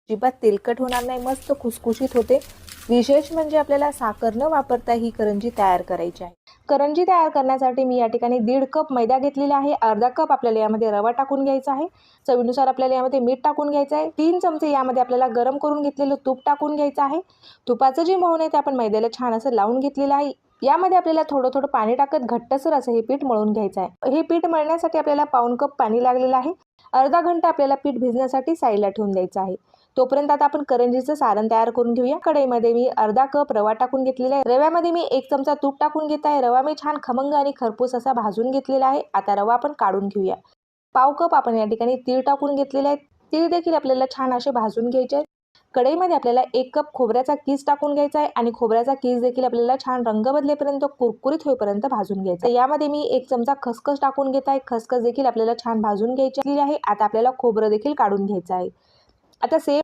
अजिबात तेलकट होणार नाही, मस्त खुसखुशीत होते। विशेष म्हणजे आपल्याला साखर न वापरता ही करंजी तयार करायची आहे। करंजी तयार करण्यासाठी मी या ठिकाणी 1.5 कप मैदा घेतलेला आहे। अर्धा कप आपल्याला यामध्ये रवा टाकून घ्यायचा आहे। चवीनुसार आपल्याला यामध्ये मीठ टाकून घ्यायचं आहे। 3 चमचे यामध्ये आपल्याला गरम करून घेतलेलं तूप टाकून घ्यायचं आहे। तुपाचं जे मोहन आहे ते आपण मैद्याला छान असं लावून घेतलेलं आहे। यामध्ये आपल्याला थोडं थोडं पाणी टाकत घट्टसर असं हे पीठ मळून घ्यायचं आहे। हे पीठ मळण्यासाठी आपल्याला पाऊण कप पाणी लागलेलं आहे। अर्धा घंटा आपल्याला पीठ भिजण्यासाठी साईडला ठेवून द्यायचं आहे। तोपर्यंत आता आपण करंजीचं सारण तयार करून घेऊया। कढईमध्ये मी अर्धा कप रवा टाकून घेतलेला आहे। रव्यामध्ये मी 1 चमचा तूप टाकून घेत आहे। रवा मी छान खमंग आणि खरपूस असा भाजून घेतलेला आहे। आता रवा आपण काढून घेऊया। पाव कप आपण या ठिकाणी तीळ टाकून घेतलेले आहेत। तीळ देखील आपल्याला छान असे भाजून घ्यायचे आहेत। कढईमध्ये आपल्याला 1 कप खोबऱ्याचा कीस टाकून घ्यायचा आहे आणि खोबऱ्याचा कीस देखील आपल्याला छान रंग बदलेपर्यंत कुरकुरीत होईपर्यंत भाजून घ्यायचा आहे। यामध्ये मी 1 चमचा खसखस टाकून घेत आहे। खसखस देखील आपल्याला छान भाजून घ्यायची आहे। आता आपल्याला खोबरं देखील काढून घ्यायचं आहे। आता सेम